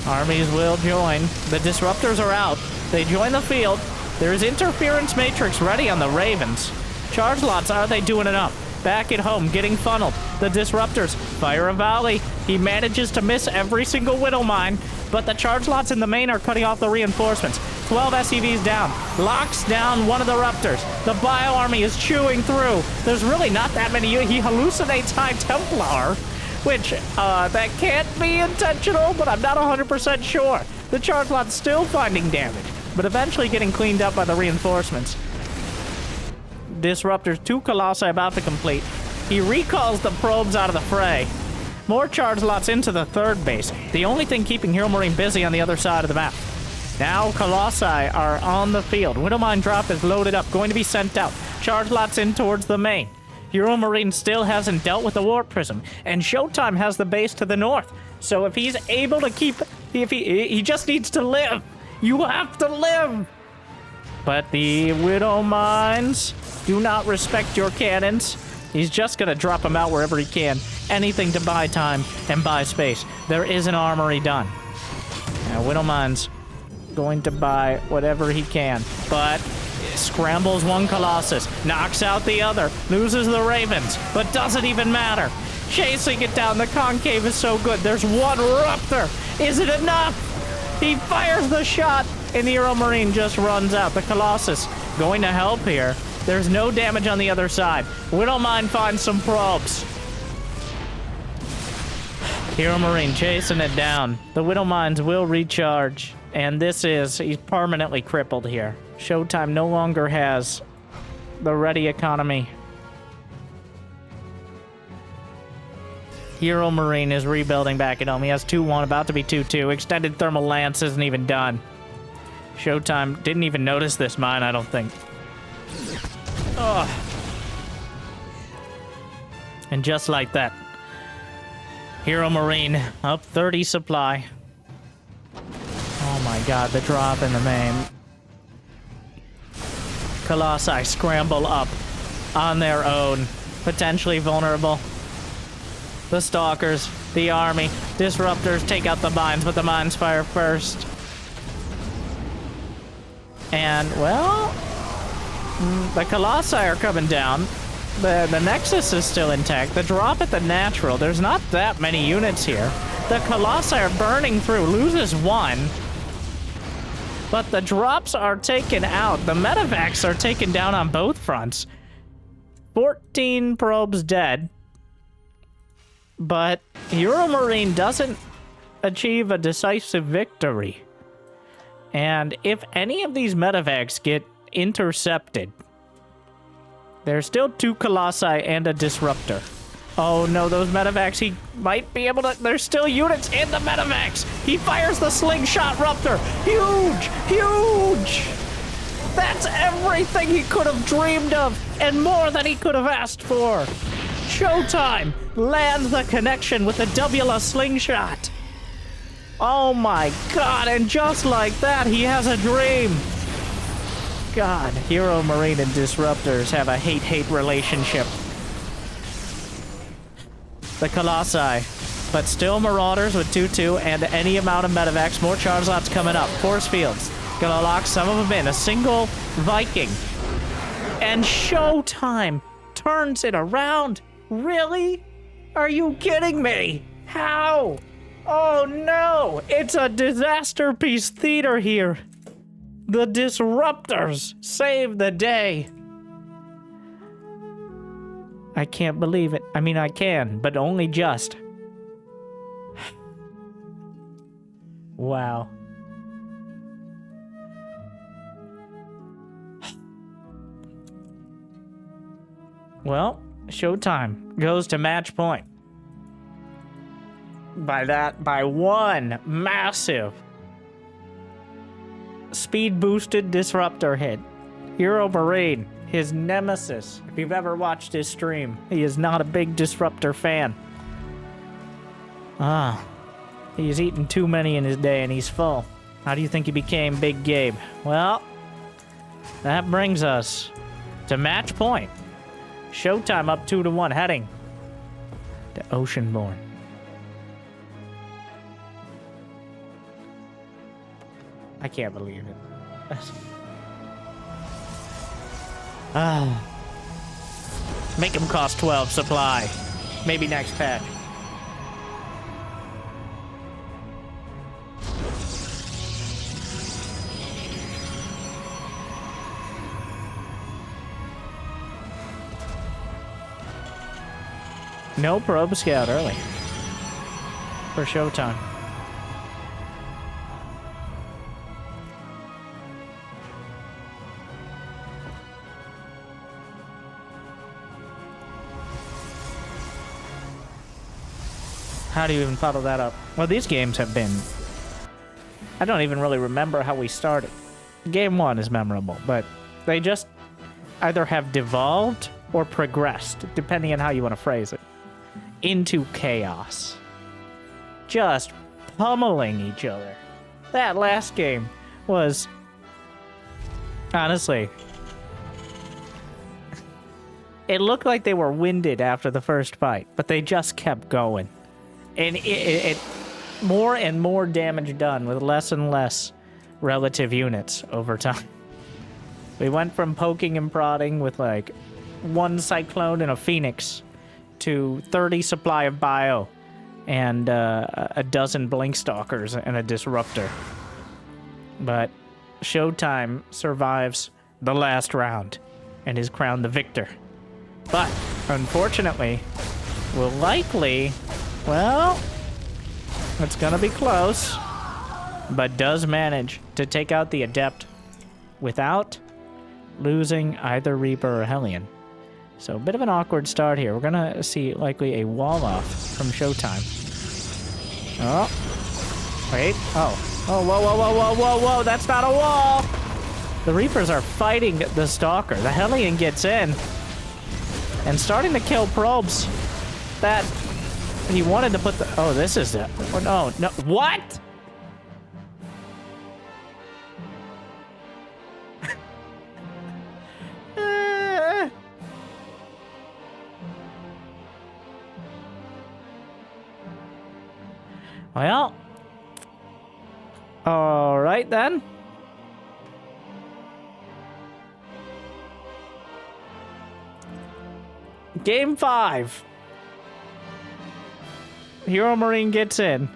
armies will join. The disruptors are out. They join the field. There is interference matrix ready on the Ravens. Charge lots, are they doing enough? Back at home, getting funneled. The disruptors fire a volley. He manages to miss every single Widow Mine, but the charge lots in the main are cutting off the reinforcements. 12 SCVs down. Locks down one of the Raptors. The Bio Army is chewing through. There's really not that many. He hallucinates High Templar, which, that can't be intentional, but I'm not 100% sure. The charge lot's still finding damage, but eventually getting cleaned up by the reinforcements. Disruptors, 2 Colossi about to complete. He recalls the probes out of the fray. More charge lots into the third base. The only thing keeping HeroMarine busy on the other side of the map. Now Colossi are on the field. Widowmine drop is loaded up, going to be sent out. Charge lots in towards the main. HeroMarine still hasn't dealt with the Warp Prism, and Showtime has the base to the north. So if he's able to keep... If he just needs to live. You have to live! But the Widow Mines do not respect your cannons. He's just gonna drop them out wherever he can. Anything to buy time and buy space. There is an armory done. Now, Widow Mines going to buy whatever he can, but scrambles one Colossus, knocks out the other, loses the Ravens, but doesn't even matter. Chasing it down, the concave is so good. There's one Raptor. Is it enough? He fires the shot, and the HeroMarine just runs out. The Colossus going to help here. There's no damage on the other side. Widowmine finds some probes. HeroMarine chasing it down. The Widowmines will recharge, and he's permanently crippled here. Showtime no longer has the ready economy. HeroMarine is rebuilding back at home. He has 2-1, about to be 2-2. Extended Thermal Lance isn't even done. Showtime didn't even notice this mine, I don't think. Ugh. And just like that, HeroMarine up 30 supply. Oh my god, the drop in the main. Colossi scramble up on their own, potentially vulnerable. The Stalkers, the army, disruptors take out the mines, but the mines fire first. And, well, the Colossi are coming down. The Nexus is still intact. The drop at the natural, there's not that many units here. The Colossi are burning through, loses 1. But the drops are taken out. The medevacs are taken down on both fronts. 14 probes dead. But HeroMarine doesn't achieve a decisive victory. And if any of these medevacs get intercepted, there's still 2 Colossi and a Disruptor. Oh no, those medevacs, he might be able to... There's still units in the medevacs! He fires the slingshot Ruptor! Huge! Huge! That's everything he could have dreamed of, and more than he could have asked for! Showtime lands the connection with the WLS slingshot! Oh my god, and just like that, he has a dream! God, HeroMarine and Disruptors have a hate-hate relationship. The Colossi, but still Marauders with 2-2 and any amount of medevacs. More charge lots coming up. Force fields. Gonna lock some of them in. A single Viking. And Showtime turns it around. Really? Are you kidding me? How? Oh no! It's a disaster piece theater here. The Disruptors save the day. I can't believe it. I mean, I can, but only just. Wow. Well, Showtime goes to match point. By one massive speed boosted disruptor hit. HeroMarine, his nemesis. If you've ever watched his stream, he is not a big disruptor fan. He's eaten too many in his day and he's full. How do you think he became Big Gabe? Well, that brings us to match point. Showtime up 2-1, heading to Oceanborn. I can't believe it. Make them cost 12 supply. Maybe next patch. No probe scout early for Showtime. How do you even follow that up? Well, these games have been... I don't even really remember how we started. Game 1 is memorable, but they just either have devolved or progressed, depending on how you want to phrase it, into chaos. Just pummeling each other. That last game was... honestly... it looked like they were winded after the first fight, but they just kept going. And it more and more damage done with less and less relative units over time. We went from poking and prodding with like 1 Cyclone and a Phoenix to 30 supply of bio and a dozen Blink Stalkers and a Disruptor. But Showtime survives the last round and is crowned the victor. But unfortunately, will likely... well, it's gonna be close, but does manage to take out the Adept without losing either Reaper or Hellion. So a bit of an awkward start here. We're gonna see likely a wall off from Showtime. Oh, wait, oh, whoa, whoa, whoa, whoa, whoa, whoa, that's not a wall! The Reapers are fighting the Stalker. The Hellion gets in and starting to kill probes. That... he wanted to put the... oh, this is it. Oh, no, no. What? Well. All right, then. Game 5. HeroMarine gets in.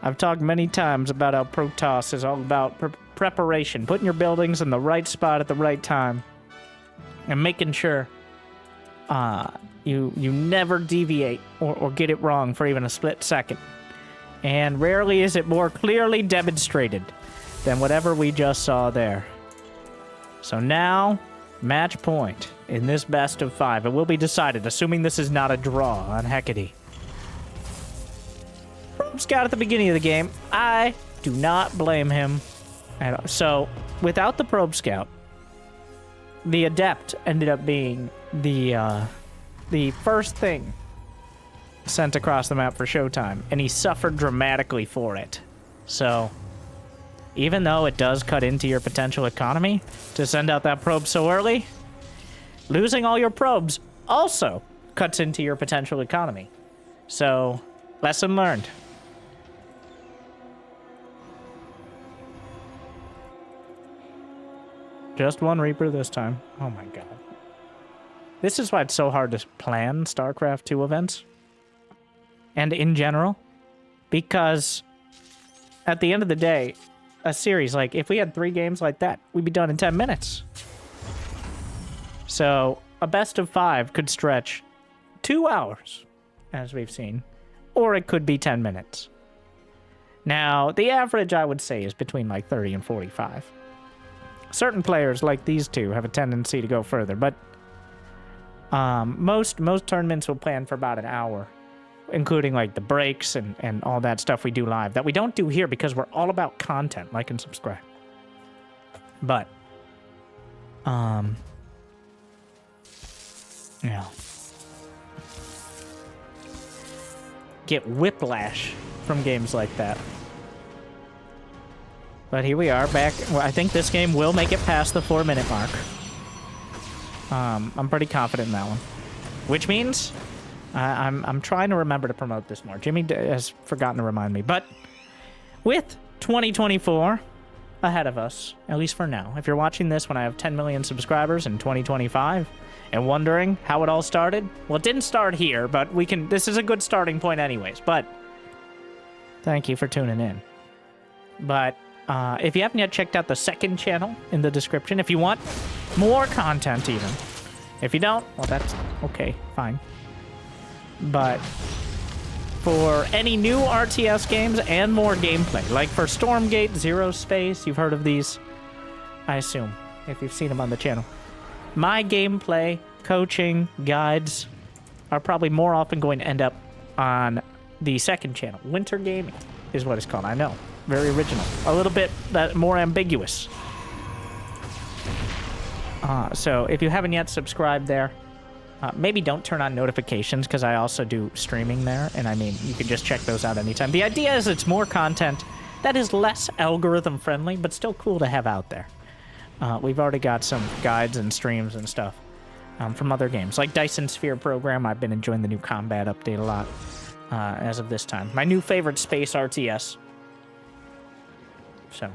I've talked many times about how Protoss is all about preparation, putting your buildings in the right spot at the right time, and making sure you never deviate or get it wrong for even a split second. And rarely is it more clearly demonstrated than whatever we just saw there. So now, match point in this best of 5. It will be decided, assuming this is not a draw on Hecate. Probe Scout at the beginning of the game. I do not blame him at all. So, without the Probe Scout, the Adept ended up being the first thing sent across the map for Showtime, and he suffered dramatically for it. So, even though it does cut into your potential economy to send out that probe so early, losing all your probes also cuts into your potential economy. So, lesson learned. Just one Reaper this time. Oh my god. This is why it's so hard to plan StarCraft 2 events. And in general. Because at the end of the day, a series, like, if we had 3 games like that, we'd be done in 10 minutes. So, a best of 5 could stretch 2 hours, as we've seen. Or it could be 10 minutes. Now, the average, I would say, is between, like, 30 and 45. Certain players, like these two, have a tendency to go further, but most tournaments will plan for about an hour, including, like, the breaks and all that stuff we do live that we don't do here because we're all about content. Like and subscribe. But, yeah. Get whiplash from games like that. But here we are back. Well, I think this game will make it past the 4-minute mark. I'm pretty confident in that one. which means I'm trying to remember to promote this more. Jimmy has forgotten to remind me, but with 2024 ahead of us, at least for now. If you're watching this when I have 10 million subscribers in 2025 and wondering how it all started, well, it didn't start here, but this is a good starting point anyways, but thank you for tuning in. But if you haven't yet checked out the second channel in the description, if you want more content even, if you don't, well, that's okay, fine. But for any new RTS games and more gameplay, like for Stormgate, Zero Space, you've heard of these, I assume, if you've seen them on the channel. My gameplay, coaching, guides are probably more often going to end up on the second channel. Winter Gaming is what it's called, I know. Very original. A little bit more ambiguous. So if you haven't yet subscribed there, maybe don't turn on notifications, because I also do streaming there, and I mean, you can just check those out anytime. The idea is it's more content that is less algorithm friendly, but still cool to have out there. We've already got some guides and streams and stuff from other games, like Dyson Sphere program. I've been enjoying the new combat update a lot as of this time. My new favorite space RTS. So,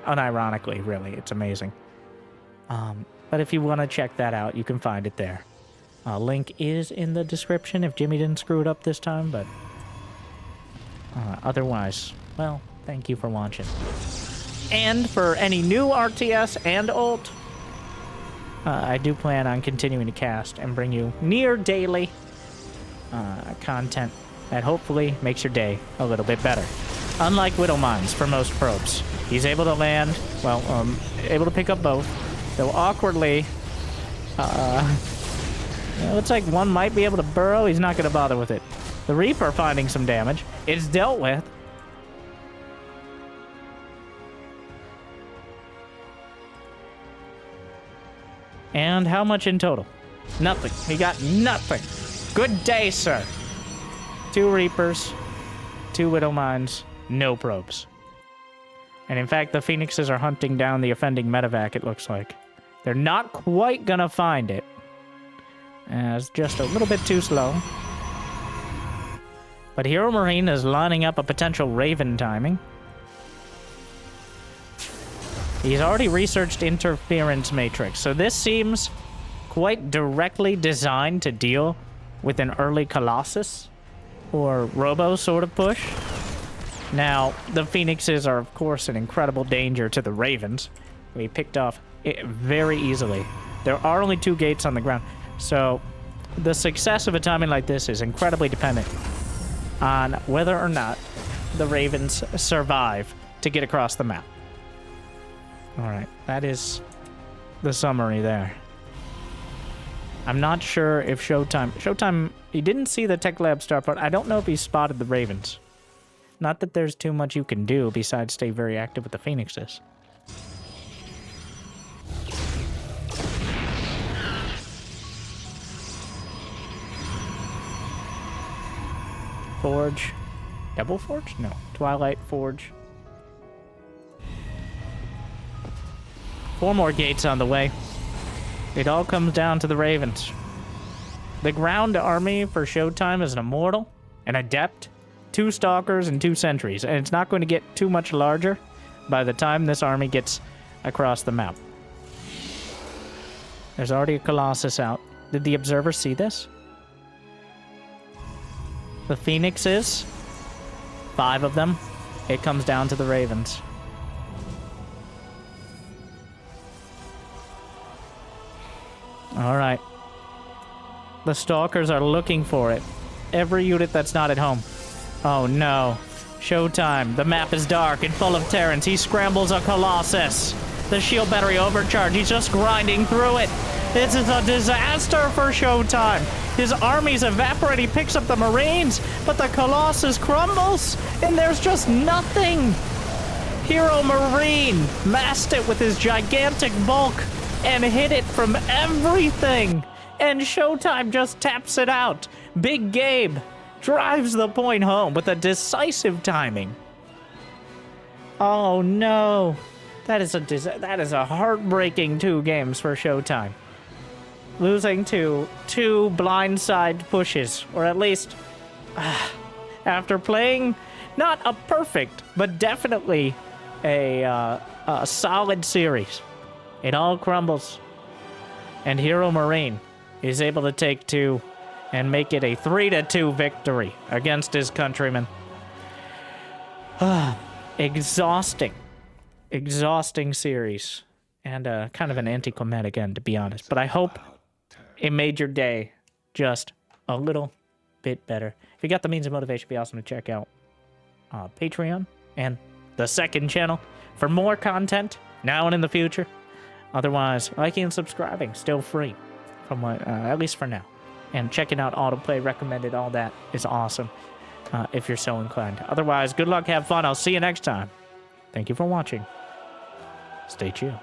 unironically, really, it's amazing. But if you want to check that out, you can find it there. Link is in the description if Jimmy didn't screw it up this time, but otherwise, well, thank you for watching. And for any new RTS and ult, I do plan on continuing to cast and bring you near daily content that hopefully makes your day a little bit better. Unlike Widow Mines for most probes, he's able to land, well, able to pick up both, though awkwardly, it looks like one might be able to burrow. He's not going to bother with it. The Reaper finding some damage. It's dealt with. And how much in total? Nothing. He got nothing. Good day, sir. 2 Reapers, 2 Widow Mines, no probes. And in fact, the Phoenixes are hunting down the offending medevac, it looks like. They're not quite gonna find it. It's just a little bit too slow. But HeroMarine is lining up a potential Raven timing. He's already researched interference matrix, so this seems quite directly designed to deal with an early Colossus or Robo sort of push. Now, the Phoenixes are, of course, an incredible danger to the Ravens. We picked off it very easily. There are only 2 gates on the ground. So, the success of a timing like this is incredibly dependent on whether or not the Ravens survive to get across the map. Alright, that is the summary there. I'm not sure if Showtime, he didn't see the Tech Lab starport. I don't know if he spotted the Ravens. Not that there's too much you can do besides stay very active with the Phoenixes. Forge. Double Forge? No. Twilight Forge. 4 more gates on the way. It all comes down to the Ravens. The ground army for Showtime is an Immortal, an Adept, 2 Stalkers, and 2 Sentries. And it's not going to get too much larger by the time this army gets across the map. There's already a Colossus out. Did the Observer see this? The Phoenixes, 5 of them. It comes down to the Ravens. Alright. The Stalkers are looking for it. Every unit that's not at home. Oh no. Showtime. The map is dark and full of Terrans. He scrambles a Colossus. The shield battery overcharged. He's just grinding through it. This is a disaster for Showtime. His army's evaporating. He picks up the Marines, but the Colossus crumbles, and there's just nothing. HeroMarine masked it with his gigantic bulk and hit it from everything. And Showtime just taps it out. Big Gabe drives the point home with a decisive timing. Oh no. That is a heartbreaking 2 games for Showtime. losing to 2 blindside pushes, or at least after playing not a perfect, but definitely a solid series. It all crumbles, and HeroMarine is able to take 2 and make it a 3-2 victory against his countrymen. Exhausting series, and kind of an anticlimactic end, to be honest. But I hope it made your day just a little bit better. If you got the means and motivation, it'd be awesome to check out Patreon and the second channel for more content now and in the future. Otherwise, liking and subscribing still free, from what, at least for now. And checking out autoplay recommended, all that is awesome if you're so inclined. Otherwise, good luck, have fun. I'll see you next time. Thank you for watching. Stay chill.